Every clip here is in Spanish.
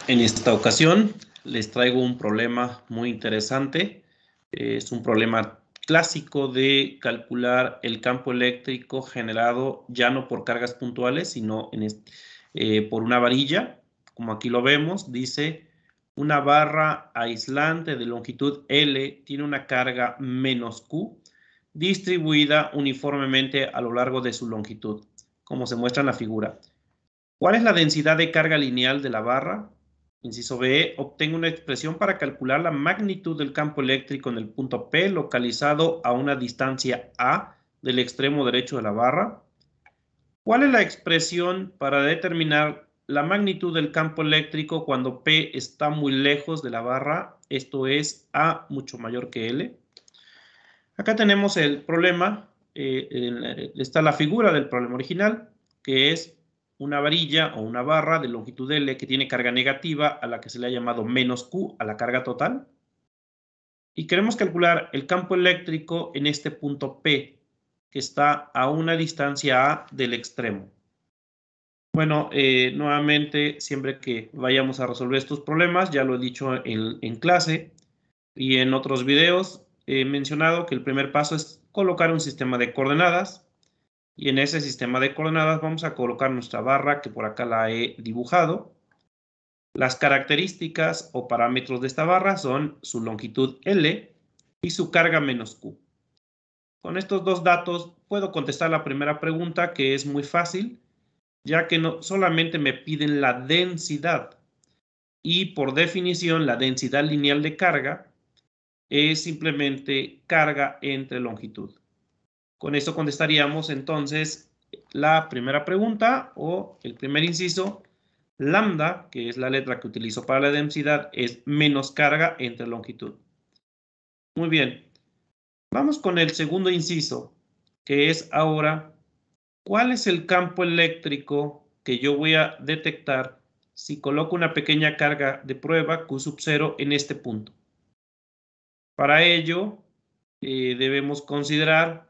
En esta ocasión les traigo un problema muy interesante. Es un problema clásico de calcular el campo eléctrico generado ya no por cargas puntuales, sino por una varilla. Como aquí lo vemos, dice una barra aislante de longitud L tiene una carga menos Q distribuida uniformemente a lo largo de su longitud, como se muestra en la figura. ¿Cuál es la densidad de carga lineal de la barra? Inciso B, obtengo una expresión para calcular la magnitud del campo eléctrico en el punto P localizado a una distancia A del extremo derecho de la barra. ¿Cuál es la expresión para determinar la magnitud del campo eléctrico cuando P está muy lejos de la barra? Esto es A mucho mayor que L. Acá tenemos el problema, está la figura del problema original, que es una varilla o una barra de longitud L que tiene carga negativa a la que se le ha llamado menos Q a la carga total. Y queremos calcular el campo eléctrico en este punto P, que está a una distancia A del extremo. Bueno, nuevamente, siempre que vayamos a resolver estos problemas, ya lo he dicho en clase y en otros videos, he mencionado que el primer paso es colocar un sistema de coordenadas. Y en ese sistema de coordenadas vamos a colocar nuestra barra, que por acá la he dibujado. Las características o parámetros de esta barra son su longitud L y su carga menos Q. Con estos dos datos puedo contestar la primera pregunta, que es muy fácil, ya que no solamente me piden la densidad. Y por definición, la densidad lineal de carga es simplemente carga entre longitud. Con esto contestaríamos entonces la primera pregunta o el primer inciso. Lambda, que es la letra que utilizo para la densidad, es menos carga entre longitud. Muy bien. Vamos con el segundo inciso, que es ahora, ¿cuál es el campo eléctrico que yo voy a detectar si coloco una pequeña carga de prueba Q sub 0 en este punto? Para ello, debemos considerar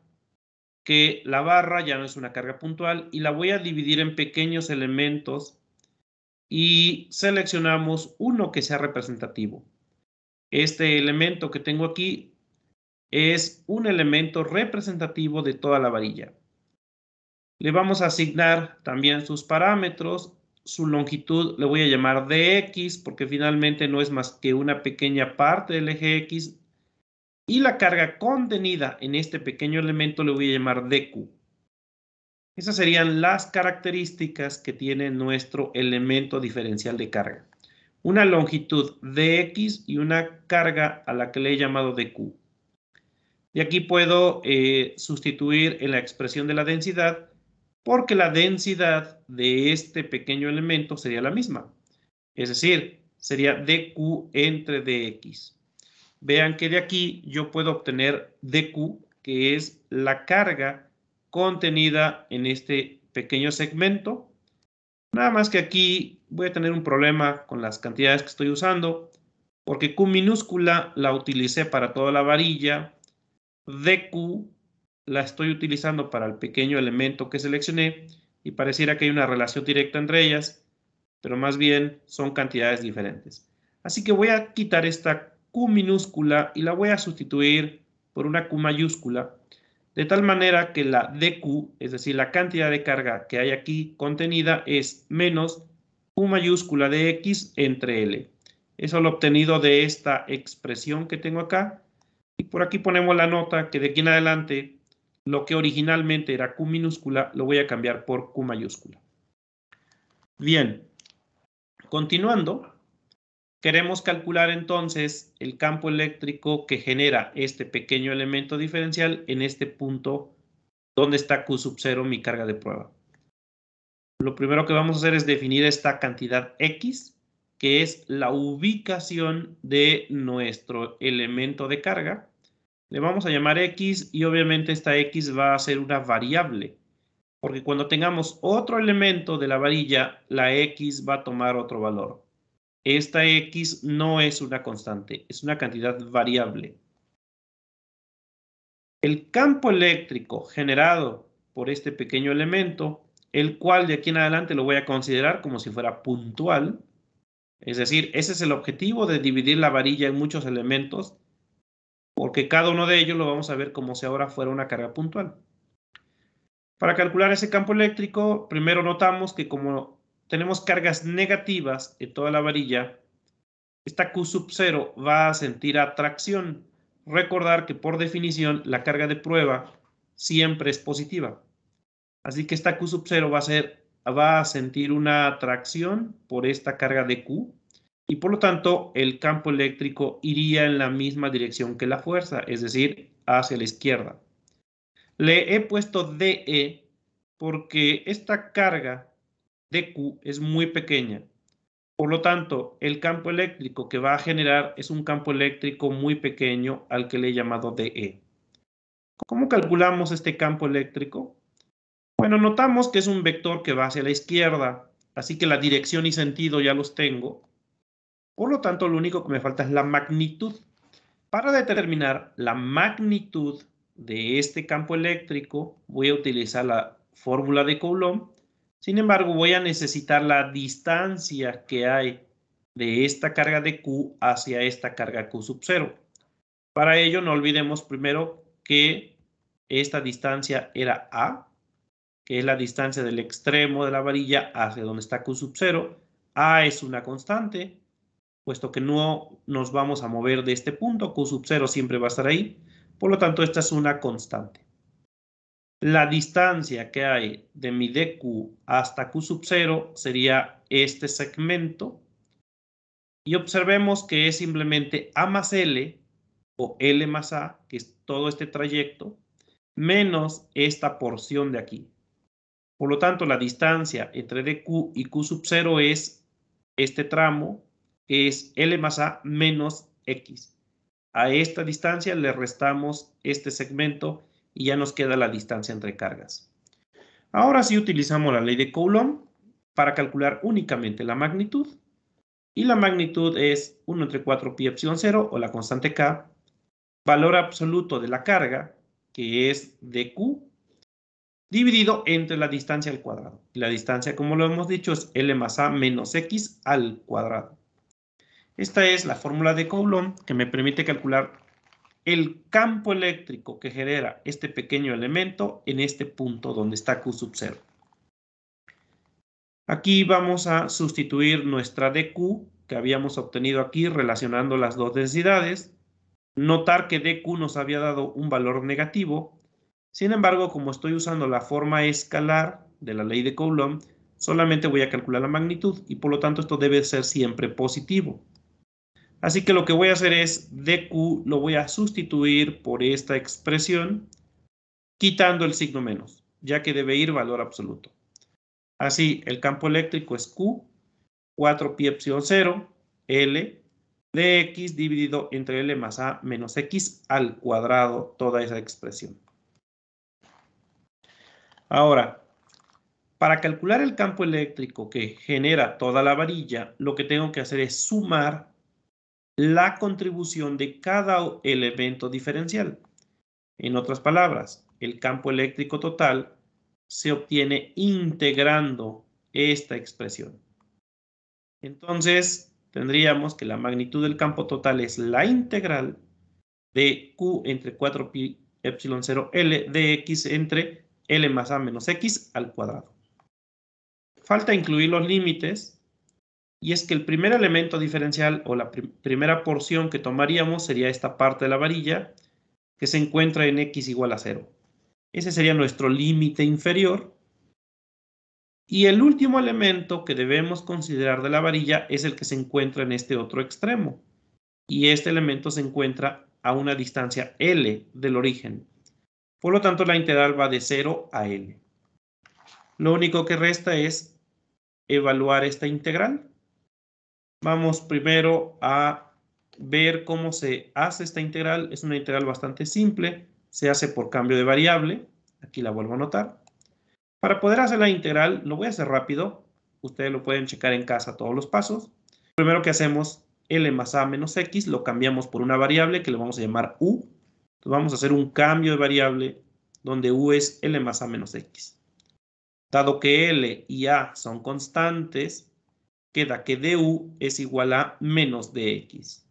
que la barra ya no es una carga puntual y la voy a dividir en pequeños elementos y seleccionamos uno que sea representativo. Este elemento que tengo aquí es un elemento representativo de toda la varilla. Le vamos a asignar también sus parámetros. Su longitud le voy a llamar dx porque finalmente no es más que una pequeña parte del eje x. Y la carga contenida en este pequeño elemento le voy a llamar dq. Esas serían las características que tiene nuestro elemento diferencial de carga. Una longitud dx y una carga a la que le he llamado dq. Y aquí puedo sustituir en la expresión de la densidad, porque la densidad de este pequeño elemento sería la misma. Es decir, sería dq entre dx. Vean que de aquí yo puedo obtener dq, que es la carga contenida en este pequeño segmento. Nada más que aquí voy a tener un problema con las cantidades que estoy usando, porque Q minúscula la utilicé para toda la varilla, dq la estoy utilizando para el pequeño elemento que seleccioné y pareciera que hay una relación directa entre ellas, pero más bien son cantidades diferentes. Así que voy a quitar esta Q minúscula y la voy a sustituir por una Q mayúscula, de tal manera que la dq, es decir, la cantidad de carga que hay aquí contenida, es menos Q mayúscula de x entre L. Eso lo he obtenido de esta expresión que tengo acá. Y por aquí ponemos la nota que de aquí en adelante lo que originalmente era Q minúscula lo voy a cambiar por Q mayúscula. Bien, continuando, queremos calcular entonces el campo eléctrico que genera este pequeño elemento diferencial en este punto donde está Q sub 0, mi carga de prueba. Lo primero que vamos a hacer es definir esta cantidad X, que es la ubicación de nuestro elemento de carga. Le vamos a llamar X y obviamente esta X va a ser una variable, porque cuando tengamos otro elemento de la varilla, la X va a tomar otro valor. Esta X no es una constante, es una cantidad variable. El campo eléctrico generado por este pequeño elemento, el cual de aquí en adelante lo voy a considerar como si fuera puntual, Es decir, ese es el objetivo de dividir la varilla en muchos elementos, porque cada uno de ellos lo vamos a ver como si ahora fuera una carga puntual. Para calcular ese campo eléctrico, primero notamos que como tenemos cargas negativas en toda la varilla, esta Q sub 0 va a sentir atracción. Recordar que por definición la carga de prueba siempre es positiva. Así que esta Q sub 0 va a sentir una atracción por esta carga de Q y por lo tanto el campo eléctrico iría en la misma dirección que la fuerza, es decir, hacia la izquierda. Le he puesto DE porque esta carga de Q es muy pequeña. Por lo tanto, el campo eléctrico que va a generar es un campo eléctrico muy pequeño al que le he llamado DE. ¿Cómo calculamos este campo eléctrico? Bueno, notamos que es un vector que va hacia la izquierda, así que la dirección y sentido ya los tengo. Por lo tanto, lo único que me falta es la magnitud. Para determinar la magnitud de este campo eléctrico, voy a utilizar la fórmula de Coulomb. Sin embargo, voy a necesitar la distancia que hay de esta carga de Q hacia esta carga Q sub 0. Para ello, no olvidemos primero que esta distancia era A, que es la distancia del extremo de la varilla hacia donde está Q sub 0. A es una constante, puesto que no nos vamos a mover de este punto, Q sub 0 siempre va a estar ahí. Por lo tanto, esta es una constante. La distancia que hay de mi dq hasta Q sub 0 sería este segmento. Y observemos que es simplemente A más L, o L más A, que es todo este trayecto, menos esta porción de aquí. Por lo tanto, la distancia entre dq y Q sub 0 es este tramo, que es L más A menos X. A esta distancia le restamos este segmento y ya nos queda la distancia entre cargas. Ahora sí utilizamos la ley de Coulomb para calcular únicamente la magnitud. Y la magnitud es 1 entre 4 pi epsilon 0, o la constante K, valor absoluto de la carga, que es dq, dividido entre la distancia al cuadrado. Y la distancia, como lo hemos dicho, es L más A menos X al cuadrado. Esta es la fórmula de Coulomb que me permite calcular el campo eléctrico que genera este pequeño elemento en este punto donde está Q sub 0. Aquí vamos a sustituir nuestra dq que habíamos obtenido aquí relacionando las dos densidades. Notar que dq nos había dado un valor negativo. Sin embargo, como estoy usando la forma escalar de la ley de Coulomb, solamente voy a calcular la magnitud y por lo tanto esto debe ser siempre positivo. Así que lo que voy a hacer es dq lo voy a sustituir por esta expresión quitando el signo menos, ya que debe ir valor absoluto. Así, el campo eléctrico es Q, 4 pi epsilon 0, L, de X dividido entre L más A menos X al cuadrado, toda esa expresión. Ahora, para calcular el campo eléctrico que genera toda la varilla, lo que tengo que hacer es sumar la contribución de cada elemento diferencial. En otras palabras, el campo eléctrico total se obtiene integrando esta expresión. Entonces, tendríamos que la magnitud del campo total es la integral de Q entre 4 pi epsilon 0 L de X entre L más A menos X al cuadrado. Falta incluir los límites, y es que el primer elemento diferencial o la primera porción que tomaríamos sería esta parte de la varilla que se encuentra en X igual a 0. Ese sería nuestro límite inferior. Y el último elemento que debemos considerar de la varilla es el que se encuentra en este otro extremo. Y este elemento se encuentra a una distancia L del origen. Por lo tanto, la integral va de 0 a L. Lo único que resta es evaluar esta integral. Vamos primero a ver cómo se hace esta integral. Es una integral bastante simple. Se hace por cambio de variable. Aquí la vuelvo a anotar. Para poder hacer la integral, lo voy a hacer rápido. Ustedes lo pueden checar en casa todos los pasos. Primero que hacemos, L más A menos X, lo cambiamos por una variable que le vamos a llamar U. Entonces vamos a hacer un cambio de variable donde U es L más A menos X. Dado que L y A son constantes, queda que du es igual a menos dx.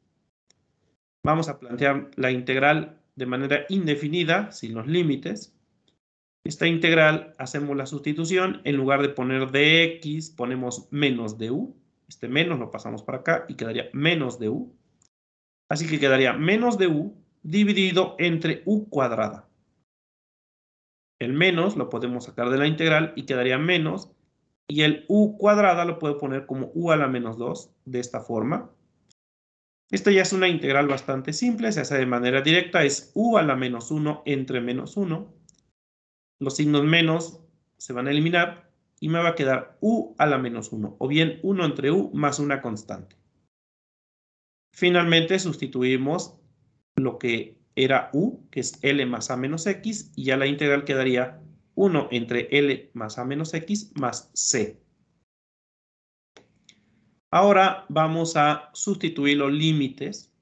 Vamos a plantear la integral de manera indefinida, sin los límites. Esta integral hacemos la sustitución. En lugar de poner dx, ponemos menos du. Este menos lo pasamos para acá y quedaría menos du. Así que quedaría menos du dividido entre u cuadrada. El menos lo podemos sacar de la integral y quedaría menos. Y el u cuadrada lo puedo poner como u a la menos 2, de esta forma. Esta ya es una integral bastante simple, se hace de manera directa, es u a la menos 1 entre menos 1. Los signos menos se van a eliminar y me va a quedar u a la menos 1, o bien 1 entre u más una constante. Finalmente sustituimos lo que era u, que es L más a menos x, y ya la integral quedaría 1 entre L más a menos x más c. Ahora vamos a sustituir los límites.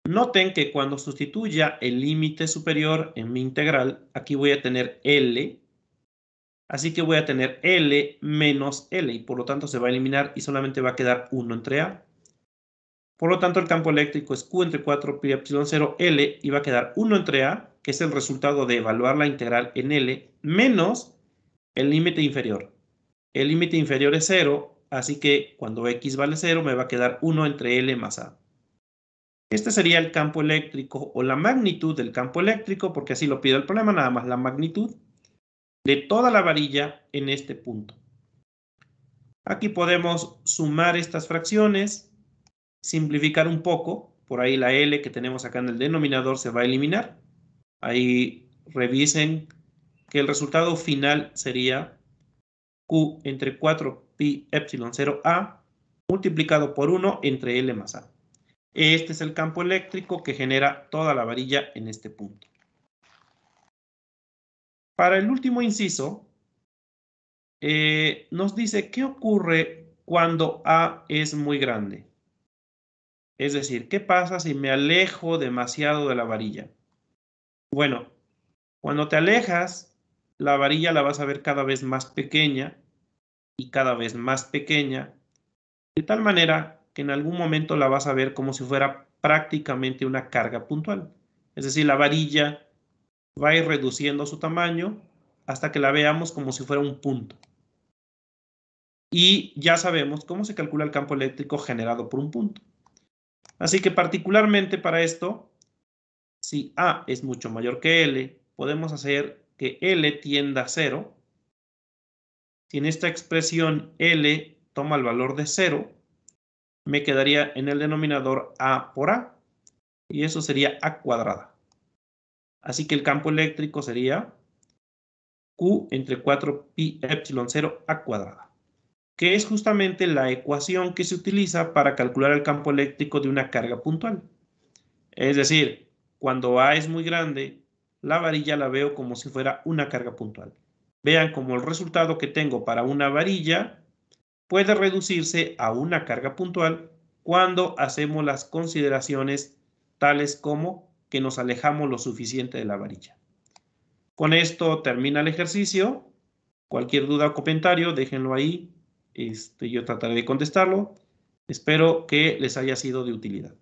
Noten que cuando sustituya el límite superior en mi integral, aquí voy a tener L. Así que voy a tener L menos L y por lo tanto se va a eliminar y solamente va a quedar 1 entre A. Por lo tanto, el campo eléctrico es Q entre 4 pi epsilon 0 L y va a quedar 1 entre A, que es el resultado de evaluar la integral en L, menos el límite inferior. El límite inferior es 0, así que cuando X vale 0 me va a quedar 1 entre L más A. Este sería el campo eléctrico o la magnitud del campo eléctrico, porque así lo pide el problema, nada más la magnitud de toda la varilla en este punto. Aquí podemos sumar estas fracciones, simplificar un poco, por ahí la L que tenemos acá en el denominador se va a eliminar. Ahí revisen que el resultado final sería Q entre 4 pi epsilon 0 A multiplicado por 1 entre L más A. Este es el campo eléctrico que genera toda la varilla en este punto. Para el último inciso, nos dice qué ocurre cuando A es muy grande. Es decir, ¿qué pasa si me alejo demasiado de la varilla? Bueno, cuando te alejas, la varilla la vas a ver cada vez más pequeña y cada vez más pequeña, de tal manera que en algún momento la vas a ver como si fuera prácticamente una carga puntual. Es decir, la varilla va a ir reduciendo su tamaño hasta que la veamos como si fuera un punto. Y ya sabemos cómo se calcula el campo eléctrico generado por un punto. Así que particularmente para esto, si A es mucho mayor que L, podemos hacer que L tienda a 0. Si en esta expresión L toma el valor de 0, me quedaría en el denominador A por A, y eso sería A cuadrada. Así que el campo eléctrico sería Q entre 4 pi epsilon 0 A cuadrada, que es justamente la ecuación que se utiliza para calcular el campo eléctrico de una carga puntual. Es decir, cuando A es muy grande, la varilla la veo como si fuera una carga puntual. Vean cómo el resultado que tengo para una varilla puede reducirse a una carga puntual cuando hacemos las consideraciones tales como que nos alejamos lo suficiente de la varilla. Con esto termina el ejercicio. Cualquier duda o comentario, déjenlo ahí. Yo trataré de contestarlo. Espero que les haya sido de utilidad.